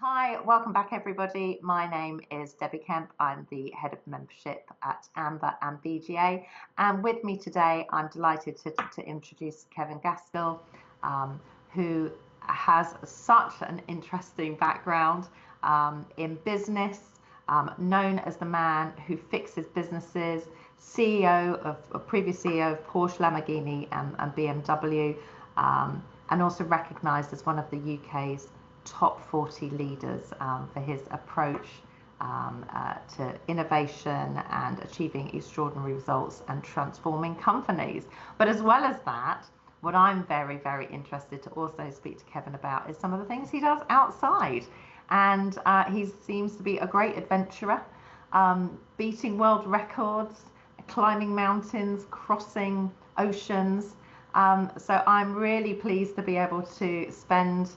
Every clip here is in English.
Hi, welcome back everybody. My name is Debbie Kemp. I'm the head of membership at Amber and BGA. And with me today, I'm delighted to introduce Kevin Gaskell, who has such an interesting background in business, known as the man who fixes businesses, previous CEO of Porsche, Lamborghini and BMW, and also recognised as one of the UK's top 40 leaders for his approach to innovation and achieving extraordinary results and transforming companies. But as well as that, what I'm very, very interested to also speak to Kevin about is some of the things he does outside. And he seems to be a great adventurer, beating world records, climbing mountains, crossing oceans. So I'm really pleased to be able to spend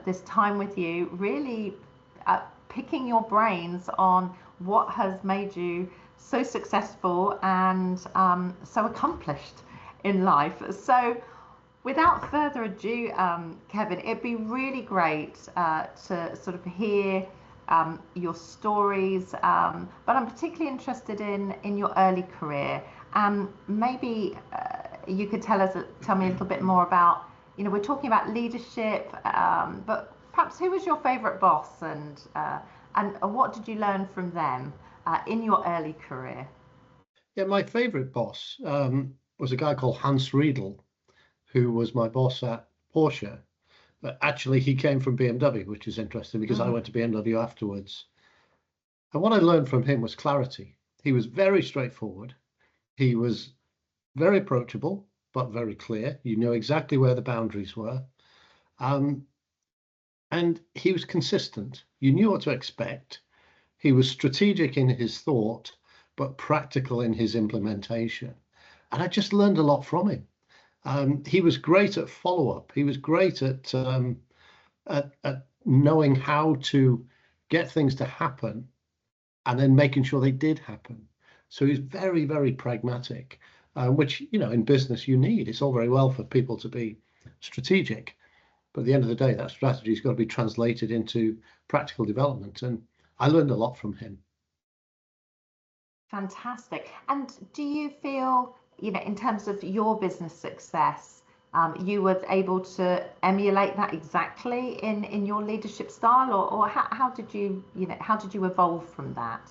this time with you, really picking your brains on what has made you so successful and so accomplished in life. So without further ado, Kevin, it'd be really great to sort of hear your stories, but I'm particularly interested in your early career. Maybe you could tell me a little bit more about, we're talking about leadership, but perhaps who was your favorite boss and what did you learn from them in your early career? Yeah, my favorite boss was a guy called Hans Riedel, who was my boss at Porsche. But actually, he came from BMW, which is interesting because I went to BMW afterwards. And what I learned from him was clarity. He was very straightforward. He was very approachable, but very clear. You knew exactly where the boundaries were. And he was consistent. You knew what to expect. He was strategic in his thought, but practical in his implementation. And I just learned a lot from him. He was great at follow-up. He was great at knowing how to get things to happen and then making sure they did happen. So he's very, very pragmatic, which, in business you need. It's all very well for people to be strategic, but at the end of the day, that strategy has got to be translated into practical development. And I learned a lot from him. Fantastic. And do you feel, in terms of your business success, you were able to emulate that exactly in your leadership style, or how did you evolve from that?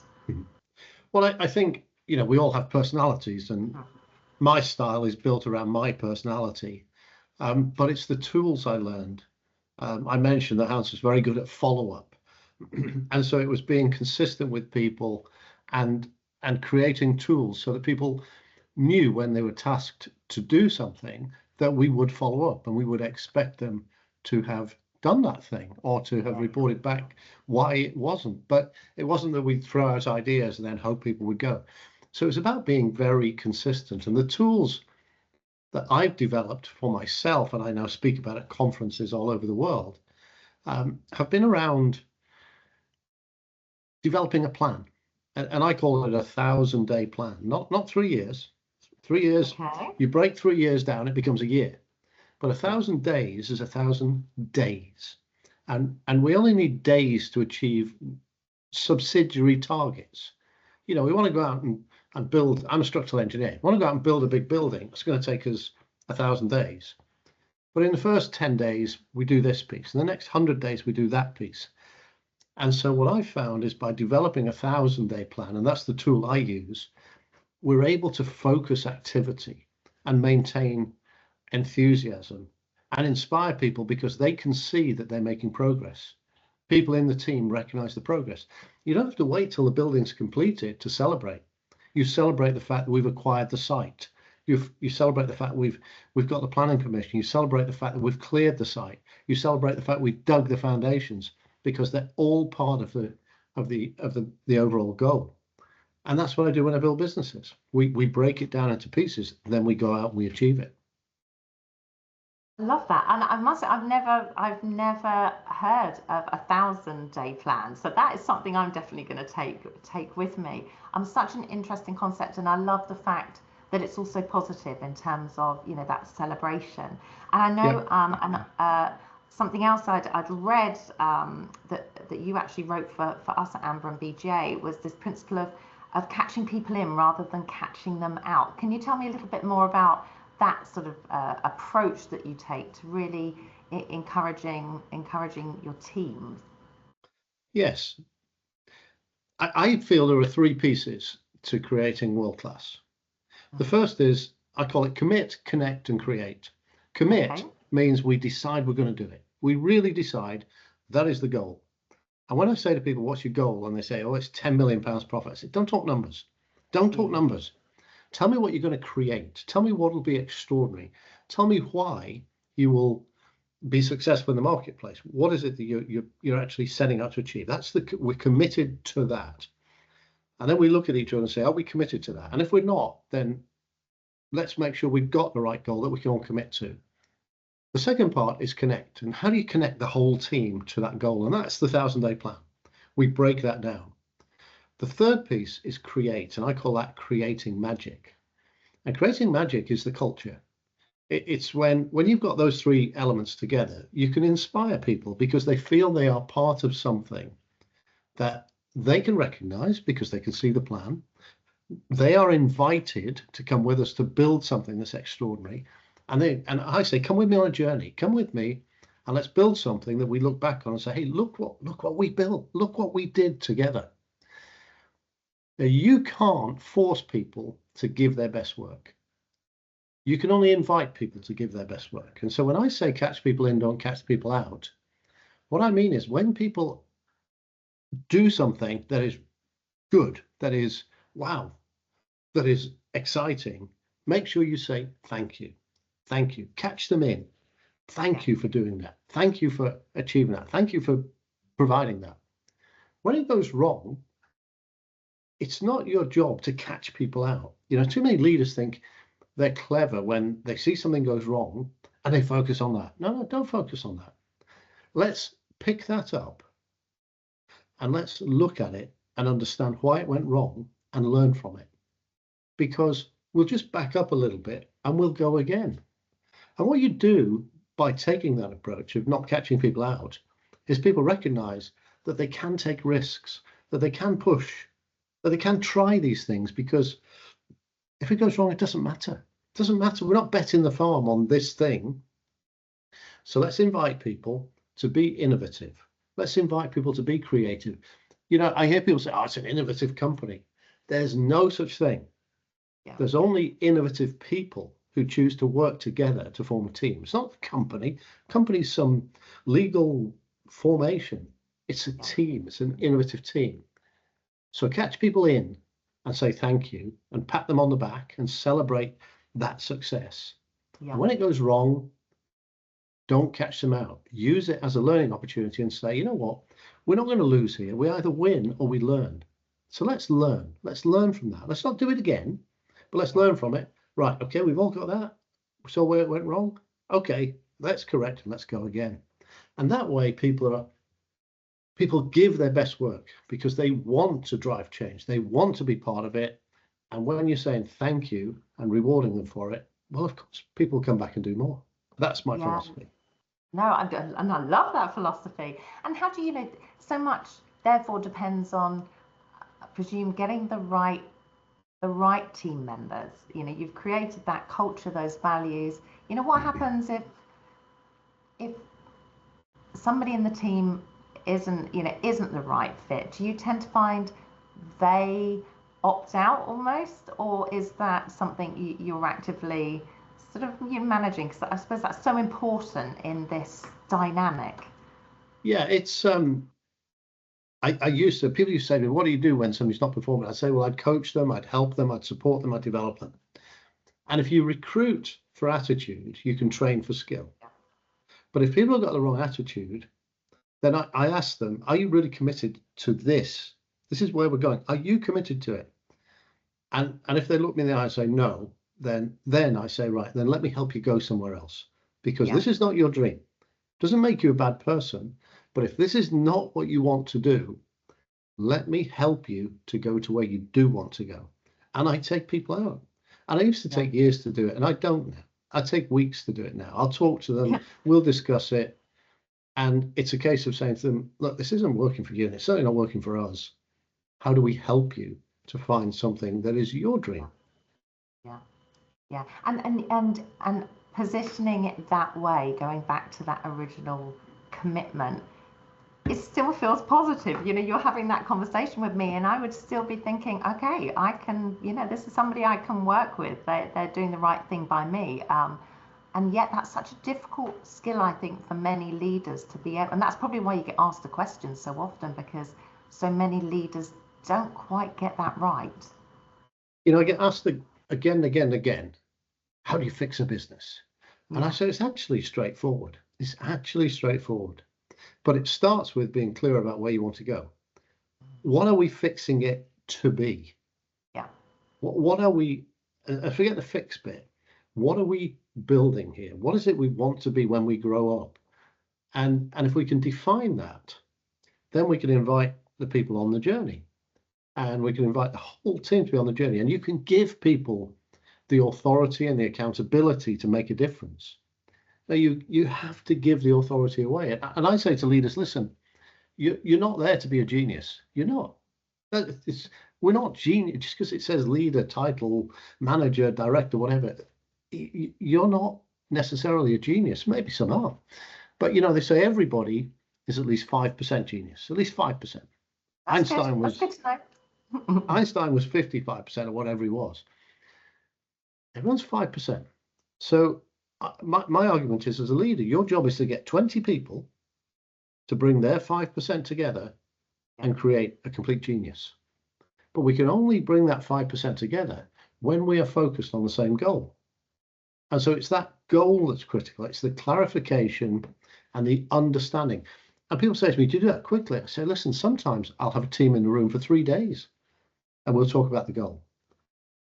Well, I think, we all have personalities, and my style is built around my personality, but it's the tools I learned. I mentioned that Hans was very good at follow-up. And so it was being consistent with people and creating tools so that people knew when they were tasked to do something that we would follow up and we would expect them to have done that thing or to have reported back why it wasn't. But it wasn't that we'd throw out ideas and then hope people would go. So it was about being very consistent. And the tools that I've developed for myself, and I now speak about at conferences all over the world, have been around developing a plan. And I call it a 1,000-day plan, not 3 years. 3 years, okay. You break 3 years down, it becomes a year. But 1,000 days is 1,000 days. And we only need days to achieve subsidiary targets. We want to go out and build. I'm a structural engineer. We want to go out and build a big building. It's going to take us 1,000 days. But in the first 10 days, we do this piece. In the next 100 days, we do that piece. And so what I found is by developing a 1,000-day plan, and that's the tool I use, we're able to focus activity and maintain enthusiasm and inspire people because they can see that they're making progress. People in the team recognize the progress. You don't have to wait till the building's completed to celebrate. You celebrate the fact that we've acquired the site. You celebrate the fact we've got the planning permission. You celebrate the fact that we've cleared the site. You celebrate the fact we've dug the foundations, because they're all part of the overall goal. And that's what I do when I build businesses. We break it down into pieces, then we go out and we achieve it. I love that, and I must say I've never heard of a 1,000-day plan. So that is something I'm definitely going to take with me. Such an interesting concept, and I love the fact that it's also positive in terms of that celebration. And I know something else I'd read that you actually wrote for us at Amber and BGA was this principle of catching people in rather than catching them out. Can you tell me a little bit more about that sort of approach that you take to really encouraging your teams? Yes, I feel there are three pieces to creating world class. The first is, I call it commit, connect, and create. Commit means we decide we're going to do it. We really decide that is the goal. And when I say to people, what's your goal? And they say, oh, it's £10 million profit. I say, don't talk numbers. Don't talk numbers. Tell me what you're going to create. Tell me what will be extraordinary. Tell me why you will be successful in the marketplace. What is it that you're actually setting out to achieve? We're committed to that. And then we look at each other and say, are we committed to that? And if we're not, then let's make sure we've got the right goal that we can all commit to. The second part is connect. And how do you connect the whole team to that goal? And that's the 1,000-day plan. We break that down. The third piece is create, and I call that creating magic. And creating magic is the culture. It's when you've got those three elements together, you can inspire people because they feel they are part of something that they can recognize because they can see the plan. They are invited to come with us to build something that's extraordinary. And I say, come with me on a journey. Come with me, and let's build something that we look back on and say, hey, look what we built. Look what we did together. Now, you can't force people to give their best work. You can only invite people to give their best work. And so when I say catch people in, don't catch people out, what I mean is when people do something that is good, that is wow, that is exciting, make sure you say thank you. Thank you. Catch them in. Thank you for doing that. Thank you for achieving that. Thank you for providing that. When it goes wrong, it's not your job to catch people out. Too many leaders think they're clever when they see something goes wrong and they focus on that. No, don't focus on that. Let's pick that up and let's look at it and understand why it went wrong and learn from it. Because we'll just back up a little bit and we'll go again. And what you do by taking that approach of not catching people out is people recognize that they can take risks, that they can push, that they can try these things, because if it goes wrong, it doesn't matter. It doesn't matter. We're not betting the farm on this thing. So let's invite people to be innovative. Let's invite people to be creative. I hear people say, oh, it's an innovative company. There's no such thing. Yeah. There's only innovative people who choose to work together to form a team. It's not a company. Company's some legal formation. It's a team. It's an innovative team. So catch people in and say thank you and pat them on the back and celebrate that success. Yeah. And when it goes wrong, don't catch them out. Use it as a learning opportunity and say, you know what? We're not going to lose here. We either win or we learn. So let's learn. Let's learn from that. Let's not do it again, but let's learn from it. Right. Okay. We've all got that. So where it went wrong. Okay. Let's correct and let's go again. And that way people give their best work because they want to drive change. They want to be part of it. And when you're saying thank you and rewarding them for it, well, of course, people come back and do more. That's my philosophy. No, and I love that philosophy. And how do so much therefore depends on, I presume, getting the right team members. You've created that culture, those values. What happens if somebody in the team isn't the right fit? Do you tend to find they opt out almost, or is that something you're actively sort of managing? Because I suppose that's so important in this dynamic. Yeah, it's people used to say to me, what do you do when somebody's not performing? I'd say, well, I'd coach them, I'd help them, I'd support them, I'd develop them. And if you recruit for attitude, you can train for skill. Yeah. But if people have got the wrong attitude, then I ask them, are you really committed to this? This is where we're going. Are you committed to it? And if they look me in the eye and say no, then I say, right, then let me help you go somewhere else, because this is not your dream. It doesn't make you a bad person, but if this is not what you want to do, let me help you to go to where you do want to go. And I take people out. And I used to take years to do it, and I don't now. I take weeks to do it now. I'll talk to them. We'll discuss it. And it's a case of saying to them, look, this isn't working for you, and it's certainly not working for us. How do we help you to find something that is your dream? Yeah. And positioning it that way, going back to that original commitment, it still feels positive. You're having that conversation with me, and I would still be thinking, okay, I can, this is somebody I can work with. They're doing the right thing by me. And yet that's such a difficult skill, I think, for many leaders to be able, and that's probably why you get asked the question so often, because so many leaders don't quite get that right. I get asked again, how do you fix a business? And I say, it's actually straightforward. It's actually straightforward. But it starts with being clear about where you want to go. What are we fixing it to be? Yeah. What are we, forget the fix bit. What are we building here? What is it we want to be when we grow up? And if we can define that, then we can invite the people on the journey. And we can invite the whole team to be on the journey. And you can give people the authority and the accountability to make a difference. Now, you have to give the authority away. And I say to leaders, listen, you're not there to be a genius. You're not. We're not genius. Just because it says leader, title, manager, director, whatever, you're not necessarily a genius. Maybe some are. But, they say everybody is at least 5% genius, at least 5%. Einstein was 55% or whatever he was. Everyone's 5%. So my argument is, as a leader, your job is to get 20 people to bring their 5% together and create a complete genius. But we can only bring that 5% together when we are focused on the same goal. And so it's that goal that's critical. It's the clarification and the understanding. And people say to me, do you do that quickly? I say, listen, sometimes I'll have a team in the room for 3 days and we'll talk about the goal.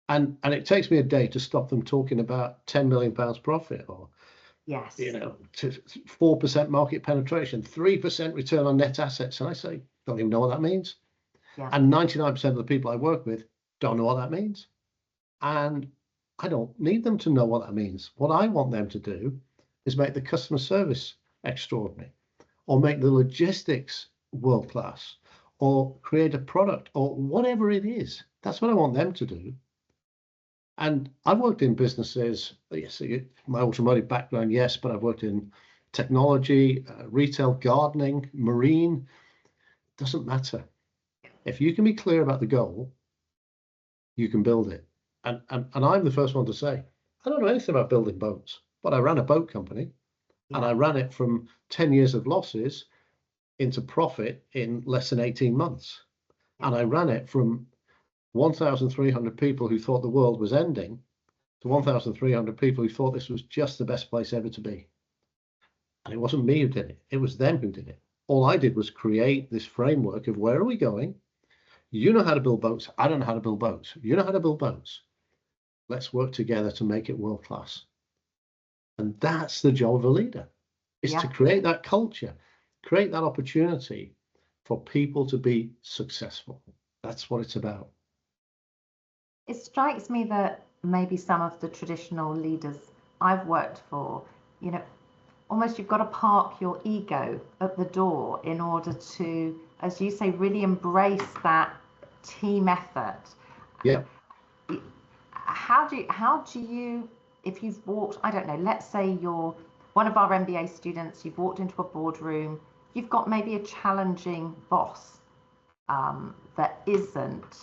And it takes me a day to stop them talking about £10 million profit or, 4% market penetration, 3% return on net assets. And I say, don't even know what that means. Yeah. And 99% of the people I work with don't know what that means. And I don't need them to know what that means. What I want them to do is make the customer service extraordinary, or make the logistics world class, or create a product, or whatever it is. That's what I want them to do. And I've worked in businesses, yes, my automotive background, yes, but I've worked in technology, retail, gardening, marine. Doesn't matter. If you can be clear about the goal, you can build it. And I'm the first one to say, I don't know anything about building boats, but I ran a boat company and I ran it from 10 years of losses into profit in less than 18 months. And I ran it from 1,300 people who thought the world was ending to 1,300 people who thought this was just the best place ever to be. And it wasn't me who did it. It was them who did it. All I did was create this framework of where are we going? You know how to build boats. I don't know how to build boats. You know how to build boats. Let's work together to make it world class. And that's the job of a leader, is to create that culture, create that opportunity for people to be successful. That's what it's about. It strikes me that maybe some of the traditional leaders I've worked for, almost you've got to park your ego at the door in order to, as you say, really embrace that team effort. Yeah. How do you, if you've walked, I don't know, let's say you're one of our MBA students, you've walked into a boardroom, you've got maybe a challenging boss that isn't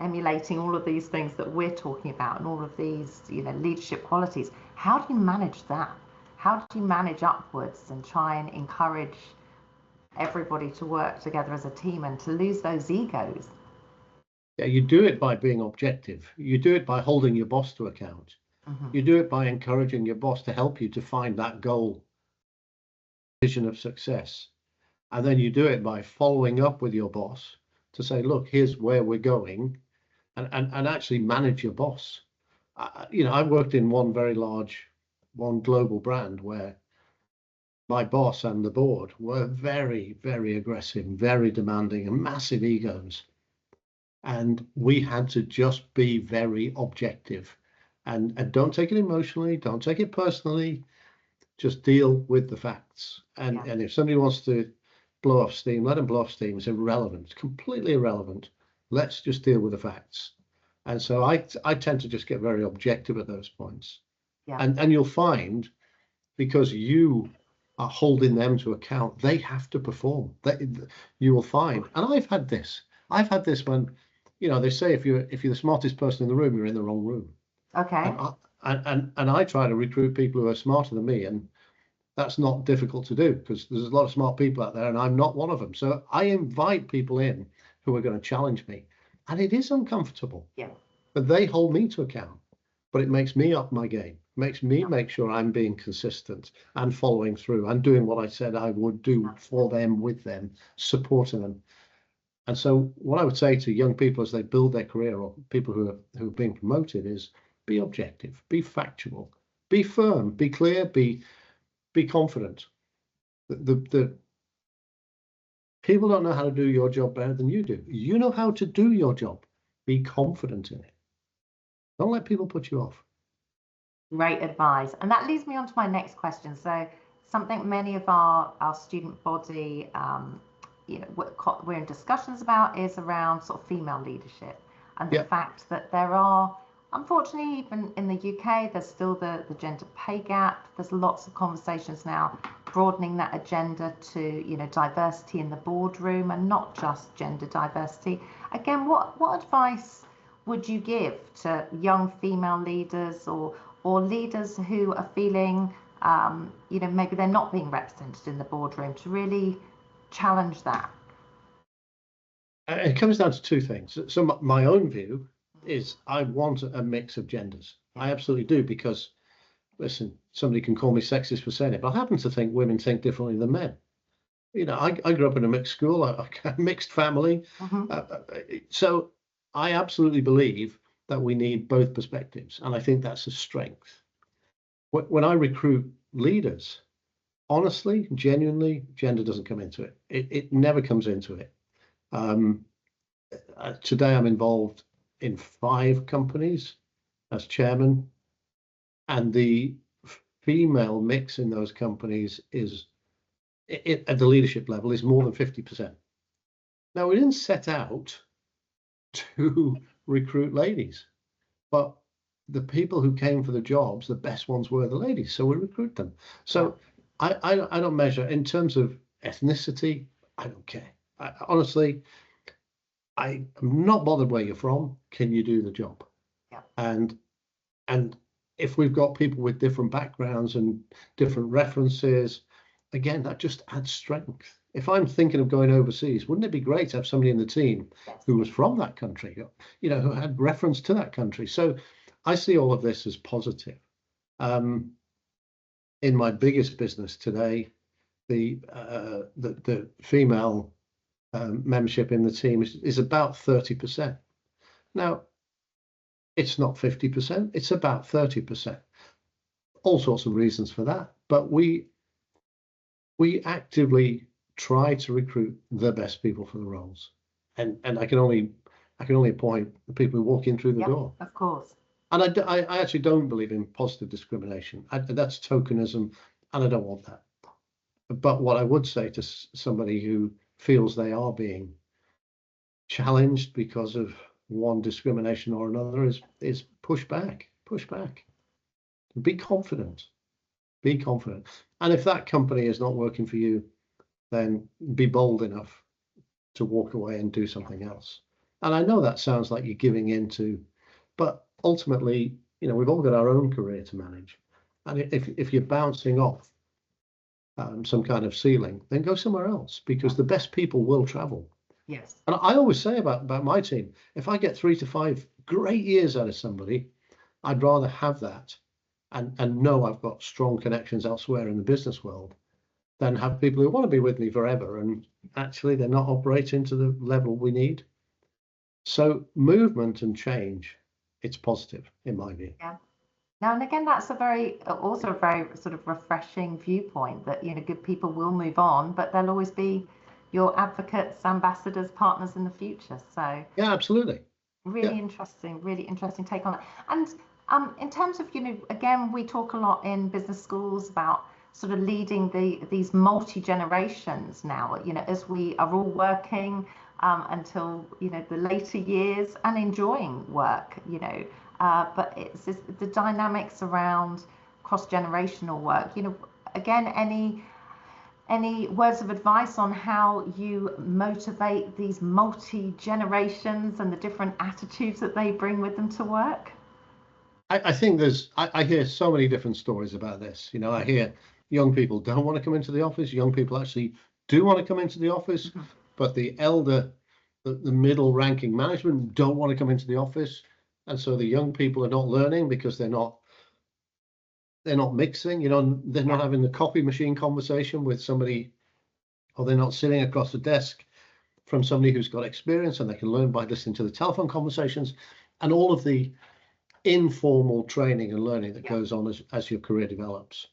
emulating all of these things that we're talking about and all of these, leadership qualities. How do you manage that? How do you manage upwards and try and encourage everybody to work together as a team and to lose those egos? Yeah, you do it by being objective. You do it by holding your boss to account. Mm-hmm. You do it by encouraging your boss to help you to find that goal, vision of success. And then you do it by following up with your boss to say, look, here's where we're going, and actually manage your boss. I worked in one global brand where my boss and the board were very, very aggressive, very demanding, and massive egos. And we had to just be very objective and don't take it emotionally, don't take it personally. just deal with the facts. And if somebody wants to blow off steam, let them blow off steam. It's irrelevant. It's completely irrelevant. Let's just deal with the facts. And so I tend to just get very objective at those points. And you'll find, because you are holding them to account, they have to perform. You will find, and I've had this when, they say if you're the smartest person in the room, you're in the wrong room. Okay. And I try to recruit people who are smarter than me, and that's not difficult to do because there's a lot of smart people out there, and I'm not one of them. So I invite people in who are going to challenge me, and it is uncomfortable. But they hold me to account. But it makes me up my game. Makes me make sure I'm being consistent and following through and doing what I said I would do for them, with them, supporting them. And so what I would say to young people as they build their career, or people who are being promoted, is be objective, be factual, be firm, be clear, be confident. The people don't know how to do your job better than you do. You know how to do your job. Be confident in it. Don't let people put you off. Great advice. And that leads me on to my next question. So something many of our student body, we're in discussions about is around sort of female leadership, and the fact that there are, unfortunately, even in the UK, there's still the gender pay gap. There's lots of conversations now broadening that agenda to, diversity in the boardroom, and not just gender diversity. Again, what advice would you give to young female leaders or leaders who are feeling, maybe they're not being represented in the boardroom, to really challenge that? It comes down to two things. So my own view is I want a mix of genders. I absolutely do, because, listen, somebody can call me sexist for saying it, but I happen to think women think differently than men. I grew up in a mixed school, a mixed family. So I absolutely believe that we need both perspectives, and I think that's a strength. When I recruit leaders, honestly, genuinely, gender doesn't come into it. It never comes into it. Today I'm involved in 5 companies as chairman, and the female mix in those companies is, at the leadership level, is more than 50%. Now, we didn't set out to recruit ladies, but the people who came for the jobs, the best ones were the ladies, so we recruit them. So I don't measure in terms of ethnicity. I don't care. Honestly, I'm not bothered where you're from. Can you do the job? And if we've got people with different backgrounds and different references, again, that just adds strength. If I'm thinking of going overseas, wouldn't it be great to have somebody in the team who was from that country, who had reference to that country? So I see all of this as positive. In my biggest business today, the female membership in the team is about 30%. Now, it's not 50%, it's about 30%. All sorts of reasons for that, but we actively try to recruit the best people for the roles, and I can only appoint the people who walk in through the door. Of course. And I actually don't believe in positive discrimination. That's tokenism, and I don't want that. But what I would say to somebody who feels they are being challenged because of one discrimination or another is push back. Be confident. And if that company is not working for you, then be bold enough to walk away and do something else. And I know that sounds like you're giving in to, but ultimately, we've all got our own career to manage. And if you're bouncing off some kind of ceiling, then go somewhere else, because the best people will travel. Yes. And I always say about my team, if I get 3 to 5 great years out of somebody, I'd rather have that and know I've got strong connections elsewhere in the business world than have people who want to be with me forever and actually they're not operating to the level we need. So movement and change, it's positive in my view. Yeah. Now and again, that's also a very sort of refreshing viewpoint that, good people will move on, but they'll always be your advocates, ambassadors, partners in the future. So yeah, absolutely. Really interesting take on it. And in terms of, again, we talk a lot in business schools about sort of leading these multi-generations now, as we are all working until, the later years and enjoying work, but it's just the dynamics around cross-generational work. Again, any words of advice on how you motivate these multi-generations and the different attitudes that they bring with them to work? I think I hear so many different stories about this. I hear young people don't want to come into the office. Young people actually do want to come into the office, but the middle ranking management don't want to come into the office. And so the young people are not learning because they're not mixing, they're not having the copy machine conversation with somebody, or they're not sitting across the desk from somebody who's got experience and they can learn by listening to the telephone conversations and all of the informal training and learning that goes on as your career develops.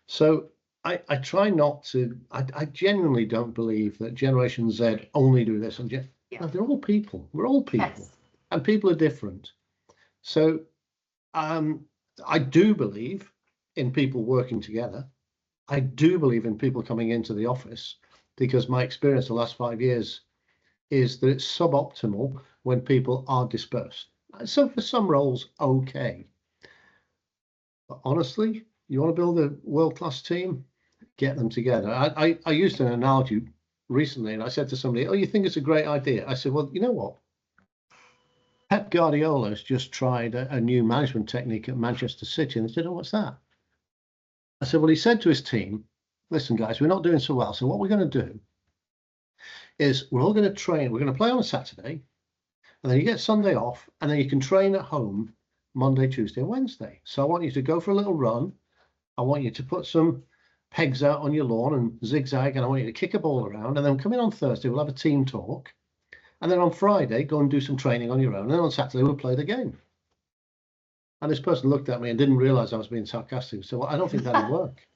So I try not to, I genuinely don't believe that Generation Z only do this. And no, they're all people. We're all people. And people are different. So I do believe in people working together. I do believe in people coming into the office, because my experience the last 5 years is that it's suboptimal when people are dispersed. So for some roles, okay. But honestly, you want to build a world-class team, get them together. I used an analogy recently, and I said to somebody, "Oh, you think it's a great idea?" I said, "Well, you know what? Pep Guardiola has just tried a new management technique at Manchester City." And they said, "Oh, what's that?" I said, "Well, he said to his team, listen, guys, we're not doing so well. So what we're going to do is we're all going to train. We're going to play on a Saturday, and then you get Sunday off, and then you can train at home Monday, Tuesday, and Wednesday. So I want you to go for a little run. I want you to put some pegs out on your lawn and zigzag, and I want you to kick a ball around, and then come in on Thursday, we'll have a team talk. And then on Friday, go and do some training on your own. And then on Saturday, we'll play the game." And this person looked at me and didn't realize I was being sarcastic. So, "Well, I don't think that'd work."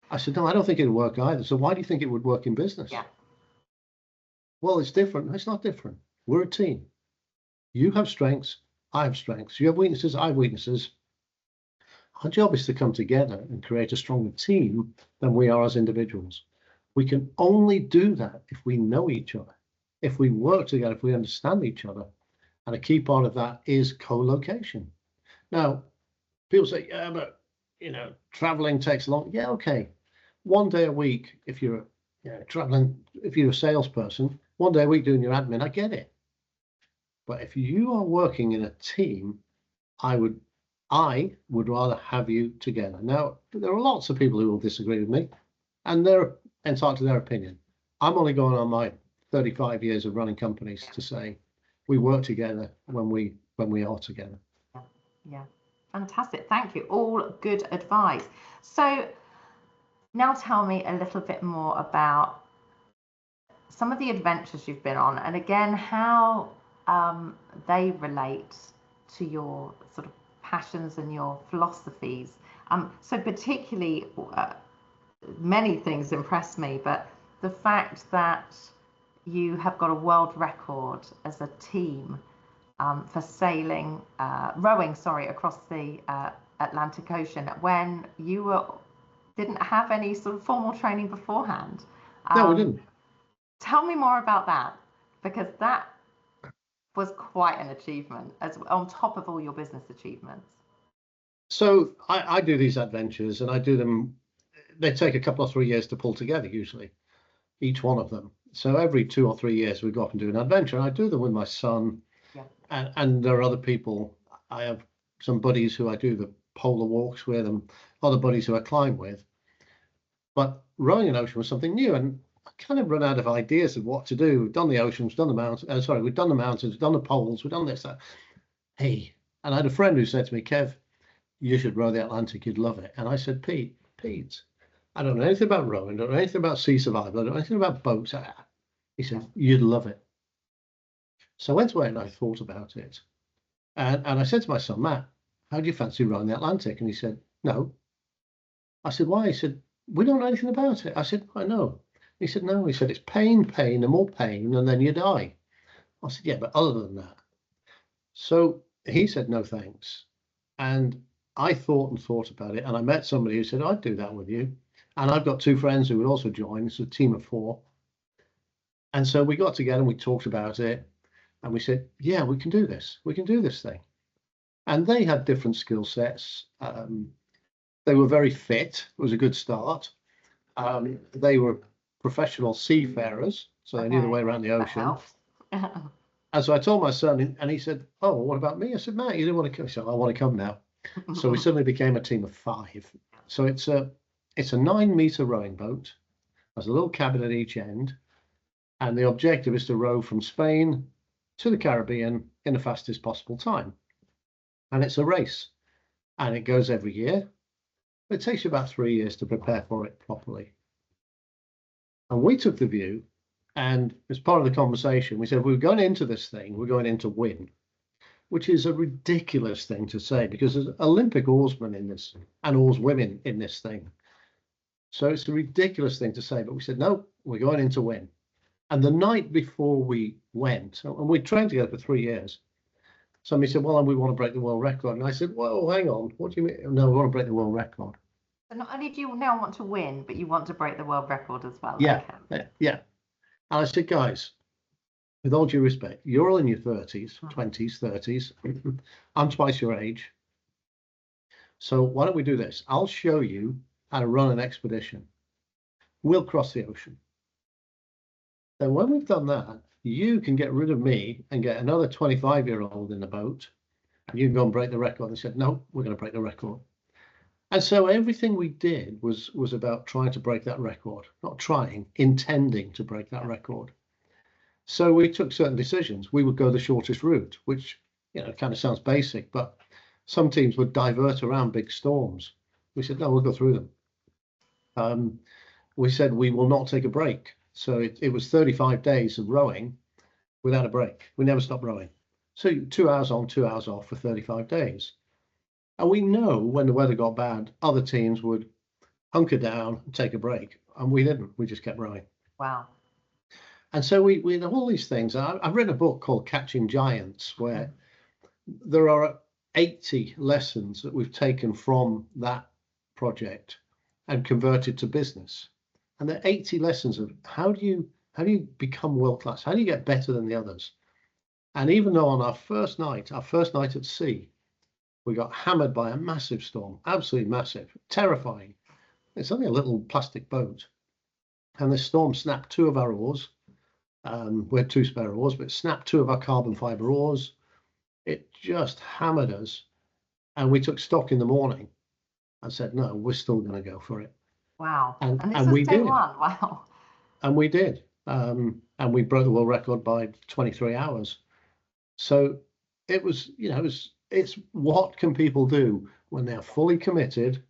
I said, "No, I don't think it'd work either. So why do you think it would work in business?" Yeah. "Well, it's different." "No, it's not different. We're a team. You have strengths, I have strengths. You have weaknesses, I have weaknesses. Our job is to come together and create a stronger team than we are as individuals. We can only do that if we know each other, if we work together, if we understand each other. And a key part of that is co-location. Now, people say, "Yeah, but traveling takes long." Yeah, okay. 1 day a week, if you're traveling, if you're a salesperson, 1 day a week doing your admin, I get it. But if you are working in a team, I would rather have you together. Now, there are lots of people who will disagree with me, and they're entitled to their opinion. I'm only going on my 35 years of running companies to say we work together when we are together. Yeah, fantastic. Thank you. All good advice. So now tell me a little bit more about some of the adventures you've been on, and again, how they relate to your sort of passions and your philosophies. So particularly, many things impress me, but the fact that you have got a world record as a team for rowing across the Atlantic Ocean when you didn't have any sort of formal training beforehand. No, we didn't. Tell me more about that, because that was quite an achievement, as on top of all your business achievements. So I do these adventures, and I do them. They take a couple or 3 years to pull together, usually, each one of them. So every 2 or 3 years, we go off and do an adventure. And I do them with my son, and there are other people. I have some buddies who I do the polar walks with, and other buddies who I climb with. But rowing an ocean was something new, and I kind of run out of ideas of what to do. We've done the oceans, we've done the mountains. We've done the mountains, we've done the poles, we've done this, that. Hey, and I had a friend who said to me, "Kev, you should row the Atlantic, you'd love it." And I said, Pete, I don't know anything about rowing, I don't know anything about sea survival, I don't know anything about boats. He said, "You'd love it." So I went away and I thought about it. And I said to my son, "Matt, how do you fancy rowing the Atlantic?" And he said, "No." I said, "Why?" He said, "We don't know anything about it." I said, "I know." He said, "No." He said, "It's pain, and more pain, and then you die." I said, "Yeah, but other than that." So he said, "No, thanks." And I thought and thought about it, and I met somebody who said, "I'd do that with you." And I've got two friends who would also join. It's a team of 4. And so we got together and we talked about it. And we said, yeah, we can do this. We can do this thing. And they had different skill sets. They were very fit. It was a good start. They were professional seafarers, so they knew the way around the ocean. And so I told my son, and he said, oh, what about me? I said, Matt, you didn't want to come. He said, I want to come now. So we suddenly became a team of 5. So it's a 9-meter rowing boat. There's a little cabin at each end. And the objective is to row from Spain to the Caribbean in the fastest possible time. And it's a race. And it goes every year. It takes you about 3 years to prepare for it properly. And we took the view, and as part of the conversation, we said, we're going into this thing, we're going in to win, which is a ridiculous thing to say because there's Olympic oarsmen in this and oarswomen in this thing. So it's a ridiculous thing to say, but we said, no, we're going in to win. And the night before we went, and we trained together for 3 years, somebody said, well, we want to break the world record. And I said, well, hang on, what do you mean? No, we want to break the world record. So not only do you now want to win, but you want to break the world record as well. Yeah, okay. Yeah. And I said, guys, with all due respect, you're all in your 30s, 20s, 30s. I'm twice your age. So why don't we do this? I'll show you how to run an expedition. We'll cross the ocean. Then when we've done that, you can get rid of me and get another 25-year-old in the boat, and you can go and break the record. And they said, no, we're going to break the record. And so everything we did was about trying to break that record, not trying, intending to break that record. So we took certain decisions. We would go the shortest route, which, kind of sounds basic, but some teams would divert around big storms. We said, no, we'll go through them. We said we will not take a break. So it was 35 days of rowing without a break. We never stopped rowing. So 2 hours on, 2 hours off for 35 days. And we know when the weather got bad, other teams would hunker down and take a break. And we didn't. We just kept rowing. Wow. And so we did all these things. I've written a book called Catching Giants, where there are 80 lessons that we've taken from that project and converted to business. And there are 80 lessons of how do you become world class? How do you get better than the others? And even though on our first night at sea, we got hammered by a massive storm, absolutely massive, terrifying. It's only a little plastic boat. And the storm snapped 2 of our oars. We had 2 spare oars, but it snapped 2 of our carbon fiber oars. It just hammered us. And we took stock in the morning and said, no, we're still going to go for it. Wow. And this and was we day did. 1. Wow. And we did. And we broke the world record by 23 hours. So it was, it's what can people do when they're fully committed,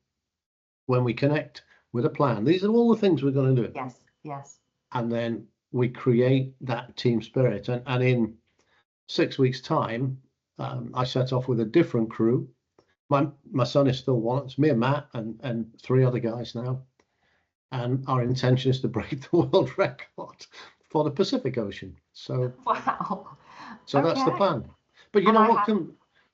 when we connect with a plan. These are all the things we're going to do. Yes, yes. And then we create that team spirit. And in 6 weeks' time, I set off with a different crew. My son is still one. It's me and Matt and 3 other guys now. And our intention is to break the world record for the Pacific Ocean. So wow. So okay. That's the plan. But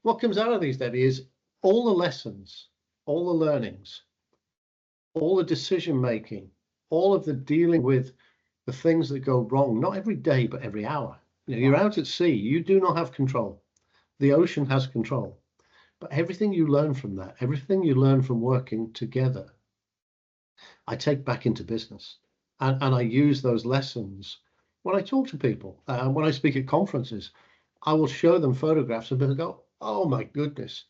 what comes out of these, Debbie, is all the lessons, all the learnings, all the decision making, all of the dealing with the things that go wrong, not every day, but every hour. You're out at sea, you do not have control. The ocean has control. But everything you learn from that, everything you learn from working together, I take back into business. And I use those lessons when I talk to people, when I speak at conferences. I will show them photographs and they'll go, oh my goodness.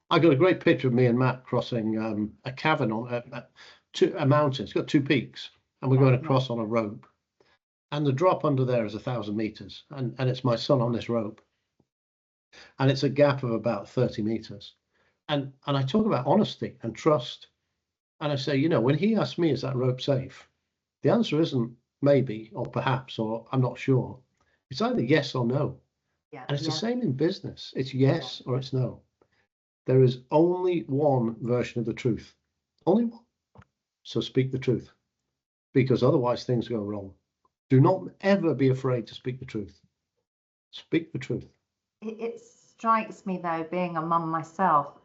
I got a great picture of me and Matt crossing a cavern on a mountain. It's got 2 peaks and we're going across on a rope. And the drop under there is 1,000 meters. And it's my son on this rope. And it's a gap of about 30 meters. And I talk about honesty and trust. And I say, when he asks me, is that rope safe? The answer isn't maybe or perhaps or I'm not sure. It's either yes or no. Yeah, and it's the same in business. It's yes or it's no. There is only one version of the truth. Only one. So speak the truth. Because otherwise things go wrong. Do not ever be afraid to speak the truth. Speak the truth. It strikes me, though, being a mum myself,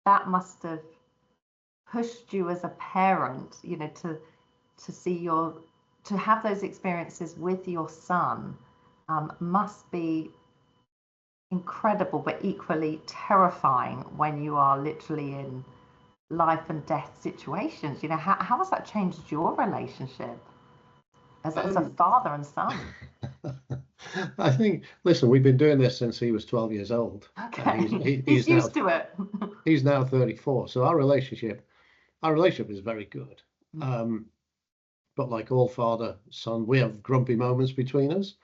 that must have pushed you as a parent, to see to have those experiences with your son, must be incredible, but equally terrifying when you are literally in life and death situations. How has that changed your relationship as a father and son? I think, listen, we've been doing this since he was 12 years old. Okay. He's used to it. He's now 34. So our relationship is very good. But like all father, son, we have grumpy moments between us.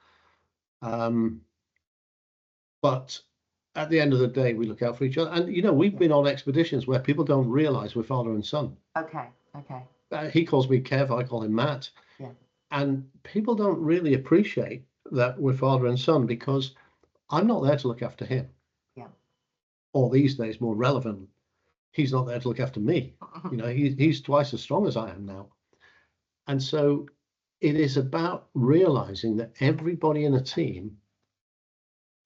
But at the end of the day, we look out for each other. And, we've been on expeditions where people don't realize we're father and son. Okay. He calls me Kev, I call him Matt. Yeah. And people don't really appreciate that we're father and son because I'm not there to look after him. Yeah. Or these days, more relevant, he's not there to look after me. He's twice as strong as I am now. And so it is about realizing that everybody in a team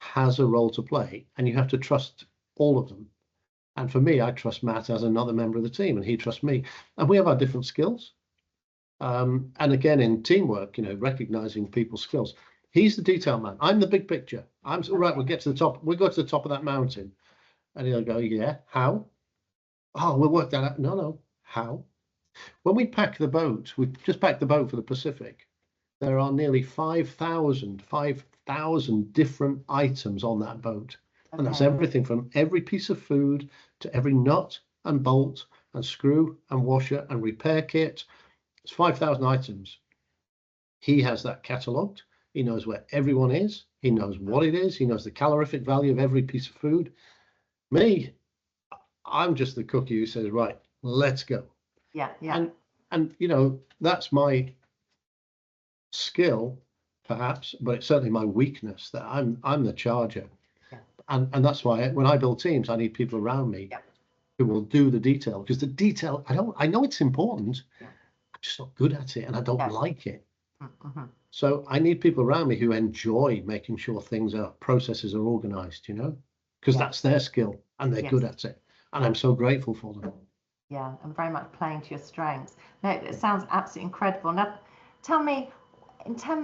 has a role to play, and you have to trust all of them. And for me, I trust Matt as another member of the team, and he trusts me. And we have our different skills. And again, in teamwork, recognizing people's skills. He's the detail man. I'm the big picture. I'm right. We'll get to the top. We'll go to the top of that mountain, and he'll go, "Yeah, how? Oh, we'll work that out." No, how? When we pack the boat, we just packed the boat for the Pacific. There are nearly 5,000 different items on that boat. Okay. And that's everything from every piece of food to every nut and bolt and screw and washer and repair kit. It's 5,000 items. He has that catalogued. He knows where everyone is. He knows what it is. He knows the calorific value of every piece of food. Me, I'm just the cookie who says, right, let's go. Yeah. And that's my skill, perhaps, but it's certainly my weakness that I'm the charger. Yeah. And that's why when I build teams, I need people around me who will do the detail, because the detail, I know it's important. Yeah. I'm just not good at it, and I don't like it. Mm-hmm. So I need people around me who enjoy making sure processes are organized, because that's their skill and they're good at it. And I'm so grateful for them. Yeah, and very much playing to your strengths. No, it sounds absolutely incredible. Now, tell me, tell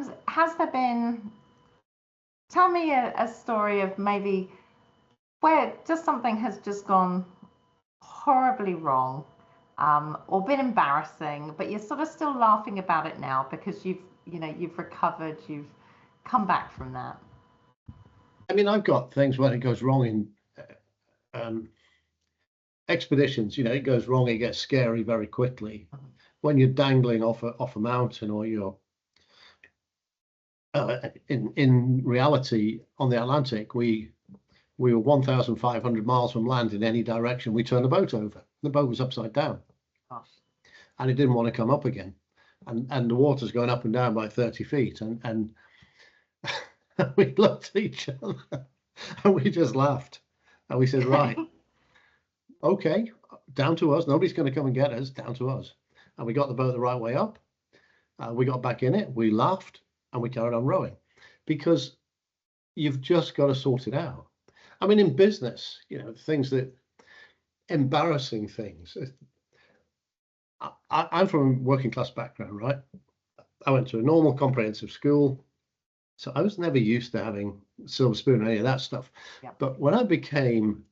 me a story of maybe where just something has just gone horribly wrong, or been embarrassing, but you're sort of still laughing about it now because you've recovered, you've come back from that. I mean, I've got things when it goes wrong in expeditions. It goes wrong, it gets scary very quickly. Mm-hmm. When you're dangling off a mountain, or you're in reality on the Atlantic, we were 1,500 miles from land in any direction. We turned the boat over. The boat was upside down. Gosh. And it didn't want to come up again. And the water's going up and down by 30 feet. And we looked at each other and we just laughed. And we said, right, okay, down to us. Nobody's going to come and get us, down to us. And we got the boat the right way up. We got back in it. We laughed and we carried on rowing, because you've just got to sort it out. I mean, in business, things embarrassing things. I'm from a working class background, right? I went to a normal comprehensive school, so I was never used to having silver spoon or any of that stuff. Yeah. But when I became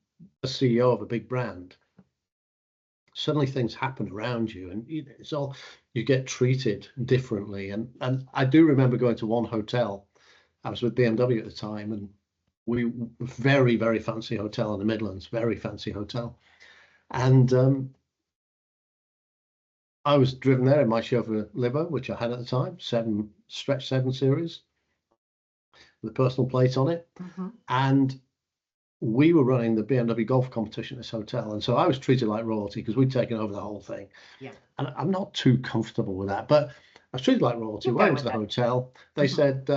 a CEO of a big brand, suddenly things happen around you, and you get treated differently. And I do remember going to one hotel. I was with BMW at the time, and very, very fancy hotel in the Midlands, very fancy hotel. And I was driven there in my Chauffeur Limo, which I had at the time, stretch 7 series, with a personal plate on it. Mm-hmm. And we were running the BMW golf competition at this hotel. And so I was treated like royalty because we'd taken over the whole thing. Yeah. And I'm not too comfortable with that, but I was treated like royalty. Went into the hotel. They said,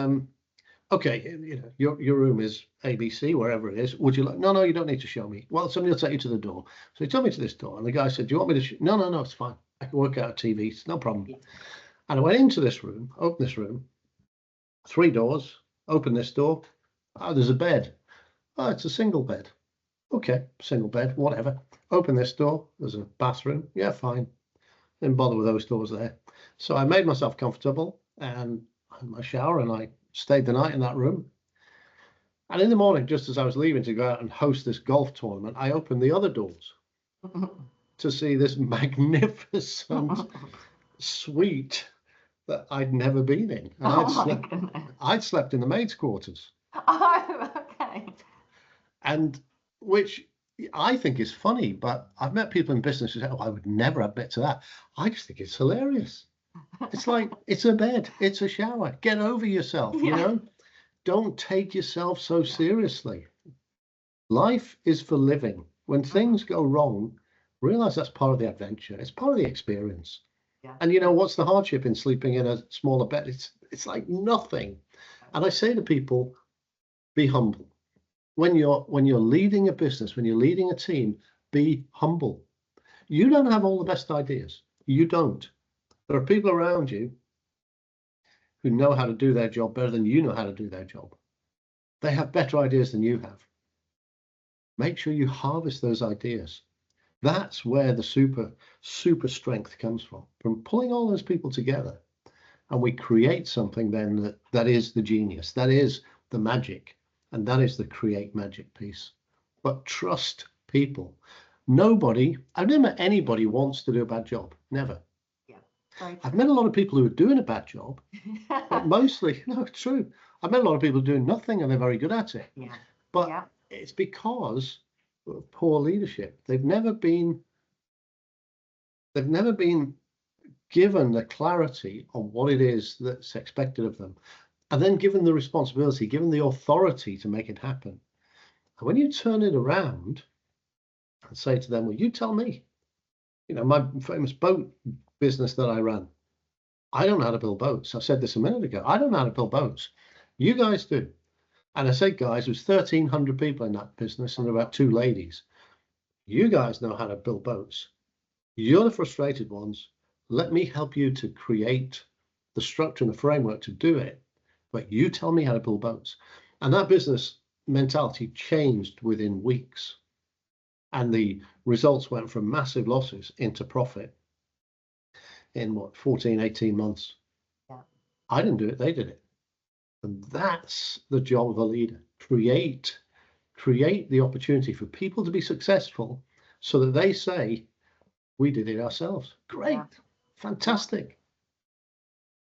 okay, your room is ABC, wherever it is. Would you like? No, you don't need to show me. Well, somebody will take you to the door. So he took me to this door, and the guy said, do you want me to No, it's fine. I can work out a TV. It's no problem. Yeah. And I went into this room, opened this room, 3 doors, opened this door. Oh, there's a bed. Oh, it's a single bed. Okay, single bed, whatever. Open this door. There's a bathroom. Yeah, fine. Didn't bother with those doors there. So I made myself comfortable and I had my shower and I stayed the night in that room. And in the morning, just as I was leaving to go out and host this golf tournament, I opened the other doors to see this magnificent suite that I'd never been in. And I'd slept in the maids' quarters. Oh, okay. And which I think is funny, but I've met people in business who say, oh, I would never admit to that. I just think it's hilarious. It's like, it's a bed, it's a shower. Get over yourself, you know? Don't take yourself so seriously. Life is for living. When things go wrong, realize that's part of the adventure. It's part of the experience. Yeah. And you know, what's the hardship in sleeping in a smaller bed? It's like nothing. And I say to people, be humble. When you're leading a business, when you're leading a team, be humble. You don't have all the best ideas. You don't. There are people around you who know how to do their job better than you know how to do their job. They have better ideas than you have. Make sure you harvest those ideas. That's where the super strength comes from pulling all those people together. And we create something then that is the genius, that is the magic, and that is the create magic piece. But trust people. I've never met anybody wants to do a bad job. Never. I've met a lot of people who are doing a bad job, but mostly, no, it's true. I've met a lot of people doing nothing and they're very good at it. Yeah. But it's because of poor leadership. They've never been given the clarity on what it is that's expected of them, and then given the responsibility, given the authority to make it happen. And when you turn it around and say to them, well, you tell me, you know, my famous boat business that I ran, I don't know how to build boats. I said this a minute ago. I don't know how to build boats. You guys do. And I said, guys, there's 1,300 people in that business and about 2 ladies. You guys know how to build boats. You're the frustrated ones. Let me help you to create the structure and the framework to do it. But you tell me how to build boats. And that business mentality changed within weeks. And the results went from massive losses into profit in 14, 18 months. Yeah. I didn't do it, they did it. And that's the job of a leader. Create the opportunity for people to be successful so that they say, we did it ourselves. Great. Fantastic.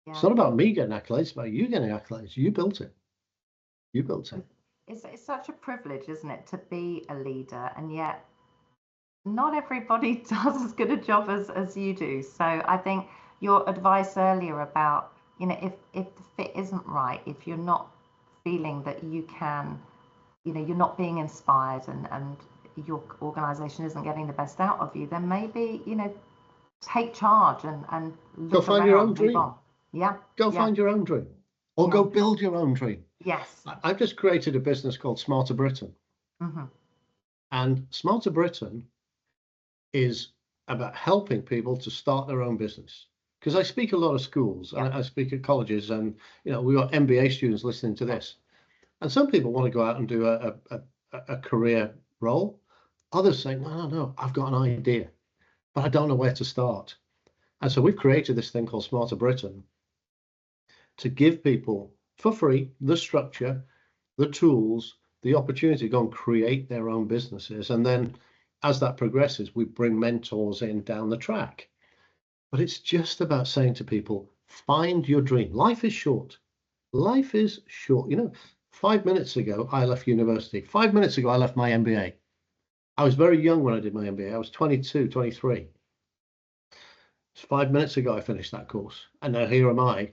It's not about me getting accolades, it's about you getting accolades. You built it. You built it. It's such a privilege, isn't it, to be a leader, and yet not everybody does as good a job as you do. So I think your advice earlier about, you know, if the fit isn't right, if you're not feeling that you can, you know, you're not being inspired and your organization isn't getting the best out of you, then maybe, you know, take charge and go find your own dream. Yeah. Go find your own dream, or go build your own dream. Yes. I've just created a business called Smarter Britain. Mm-hmm. And Smarter Britain is about helping people to start their own business. Because I speak a lot of schools, and I speak at colleges, and you know, we've got MBA students listening to this. And some people want to go out and do a career role. Others say, no, I've got an idea, but I don't know where to start. And so we've created this thing called Smarter Britain to give people for free the structure, the tools, the opportunity to go and create their own businesses. And then as that progresses, we bring mentors in down the track. But it's just about saying to people, find your dream. Life is short. Life is short. You know, 5 minutes ago, I left university. 5 minutes ago, I left my MBA. I was very young when I did my MBA. I was 22, 23. 5 minutes ago, I finished that course. And now here am I,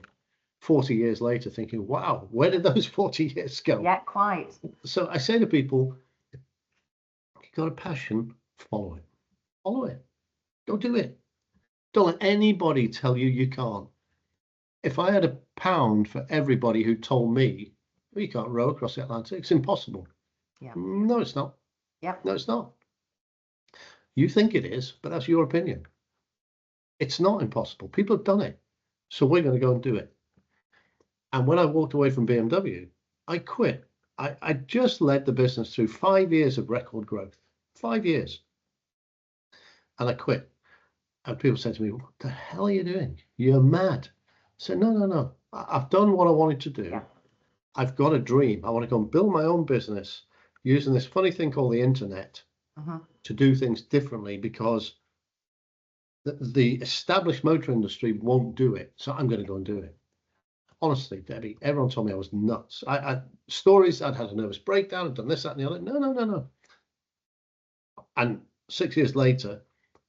40 years later, thinking, wow, where did those 40 years go? Yeah, quite. So I say to people, you've got a passion, follow it. Follow it. Go do it. Don't let anybody tell you you can't. If I had £1 for everybody who told me, well, you can't row across the Atlantic, it's impossible. Yeah. No, it's not. Yep. No, it's not. You think it is, but that's your opinion. It's not impossible. People have done it. So we're going to go and do it. And when I walked away from BMW, I quit. I just led the business through 5 years of record growth. 5 years. and I quit. And people said to me, "What the hell are you doing? You're mad." I said, no. I've done what I wanted to do. Yeah. I've got a dream. I want to go and build my own business using this funny thing called the internet to do things differently, because the established motor industry won't do it. So I'm going to go and do it. Honestly, Debbie, everyone told me I was nuts. Stories, I'd had a nervous breakdown, I'd done this, that, and the other. No. And 6 years later,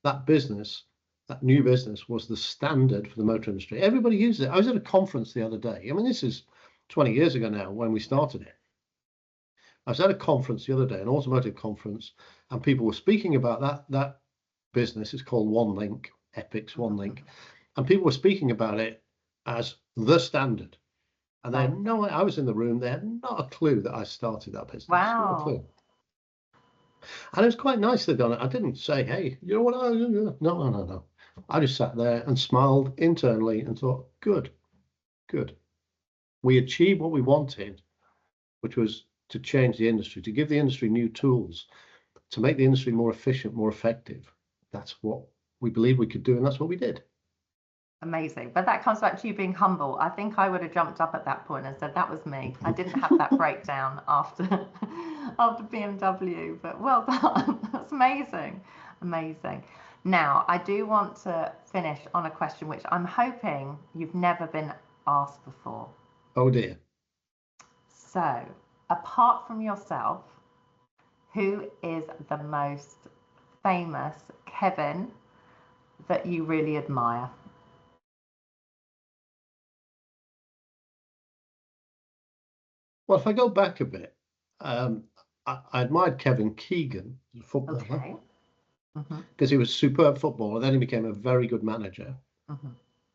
that new business was the standard for the motor industry. Everybody uses it. I was at a conference the other day. I mean, this is 20 years ago now when we started it. I was at a conference the other day, an automotive conference, and people were speaking about that business. It's called OneLink, Epic's OneLink. And people were speaking about it as the standard. And they had no, I was in the room, they had not a clue that I started that business. Wow. Not a clue. And it was quite nice they'd done it. I didn't say, "Hey, you know what I do?" No. I just sat there and smiled internally and thought, good. We achieved what we wanted, which was to change the industry, to give the industry new tools, to make the industry more efficient, more effective. That's what we believed we could do, and that's what we did. Amazing. But that comes back to you being humble. I think I would have jumped up at that point and said, that was me. I didn't have that breakdown after BMW, but well done. That's amazing. Now, I do want to finish on a question which I'm hoping you've never been asked before. Oh dear. So, apart from yourself, who is the most famous Kevin that you really admire? Well, if I go back a bit, I admired Kevin Keegan, the footballer, because he was a superb footballer. Then he became a very good manager,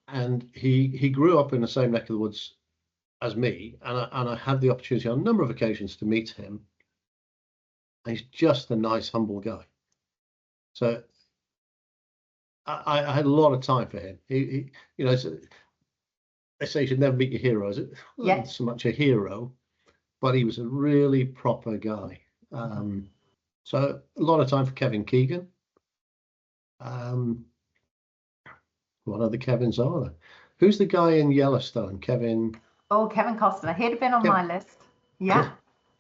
and he grew up in the same neck of the woods as me, and I had the opportunity on a number of occasions to meet him. And he's just a nice, humble guy. So I had a lot of time for him. He you know, they say you should never meet your heroes. It wasn't so much a hero, but he was a really proper guy. So a lot of time for Kevin Keegan. What other Kevins are there? Who's the guy in Yellowstone? Kevin Costner. He'd have been on my list. Yeah.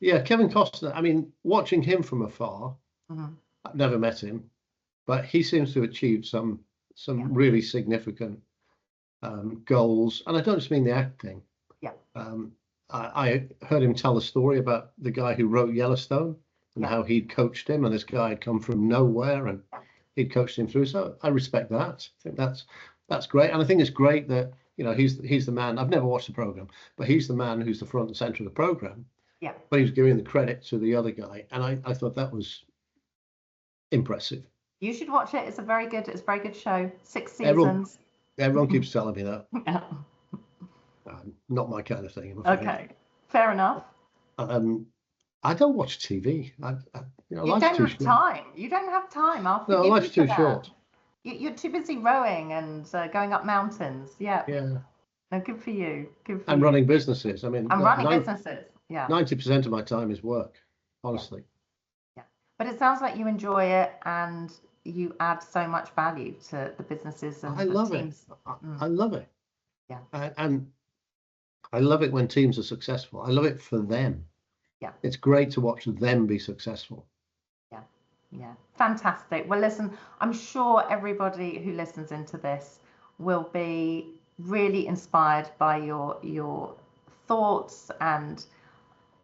Yeah, Kevin Costner. I mean, watching him from afar, I've never met him, but he seems to have achieved some really significant goals. And I don't just mean the acting. Yeah. I heard him tell a story about the guy who wrote Yellowstone and how he'd coached him, and this guy had come from nowhere and he'd coached him through. So I respect that. I think that's great. And I think it's great that, you know, he's the man. I've never watched the program, but he's the man who's the front and center of the program. Yeah. But he was giving the credit to the other guy, and I thought that was impressive. You should watch it. It's a very good show. 6 seasons. Everyone keeps telling me that. Yeah. Not my kind of thing. Okay, fair enough. I don't watch TV. You don't have time. You don't have time. No, life's too short. You're too busy rowing and going up mountains. Yeah. No, good for you. And running businesses. I mean, running businesses. Yeah. 90% of my time is work, honestly. Yeah. But it sounds like you enjoy it and you add so much value to the businesses and I love teams. I love it. Yeah. And I love it when teams are successful. I love it for them. Yeah. It's great to watch them be successful. Yeah. Fantastic. Well, listen, I'm sure everybody who listens into this will be really inspired by your thoughts and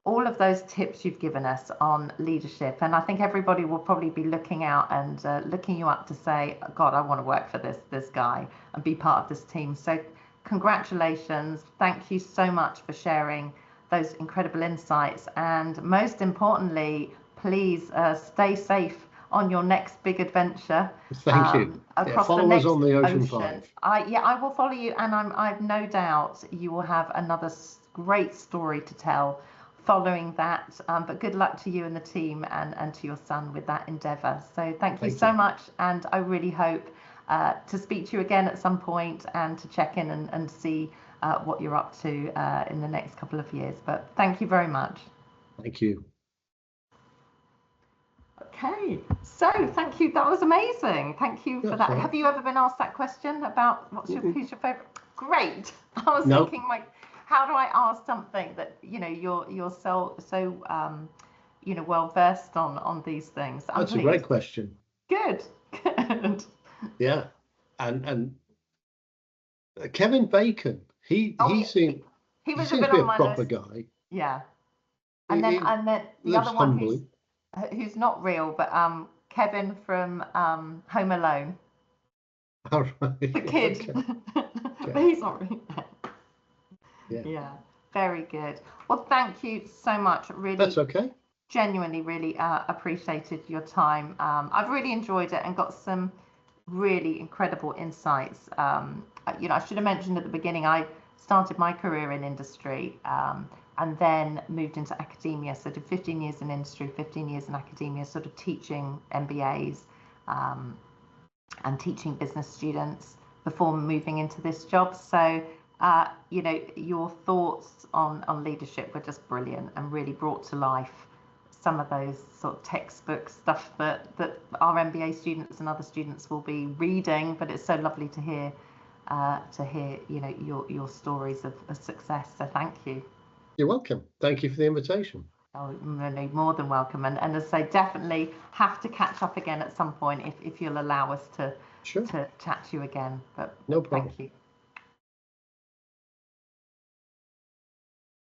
all of those tips you've given us on leadership. And I think everybody will probably be looking out and looking you up to say, God, I want to work for this guy and be part of this team. So congratulations. Thank you so much for sharing those incredible insights. And most importantly, please stay safe on your next big adventure. Thank you. Follow us on the Ocean 5. I will follow you, and I've no doubt you will have another great story to tell following that. But good luck to you and the team and to your son with that endeavor. So thank you so much, and I really hope to speak to you again at some point and to check in and see what you're up to in the next couple of years. But thank you very much. Thank you. Okay, so thank you. That was amazing. Thank you for that. Right. Have you ever been asked that question about who's your favorite? Great. I was No. thinking, like, how do I ask something that you're so well versed on these things? That's a great question. Good. Good. Yeah, and Kevin Bacon, he was seems a to bit be on a my proper list. guy. Yeah. And then the Lives other one humbly. who's not real, but Kevin from Home Alone. All right. The kid. Okay. But he's not real. Yeah. Very good. Well, thank you so much. Really, That's okay. Genuinely, really appreciated your time. I've really enjoyed it and got some really incredible insights. I should have mentioned at the beginning, I started my career in industry and then moved into academia. So did 15 years in industry, 15 years in academia, sort of teaching MBAs and teaching business students before moving into this job. So your thoughts on leadership were just brilliant and really brought to life some of those sort of textbook stuff that our MBA students and other students will be reading. But it's so lovely to hear your stories of success. So thank you. You're welcome. Thank you for the invitation. Oh, no, more than welcome. And as I say, definitely have to catch up again at some point if you'll allow us to Sure. to chat to you again. But No problem. Thank you.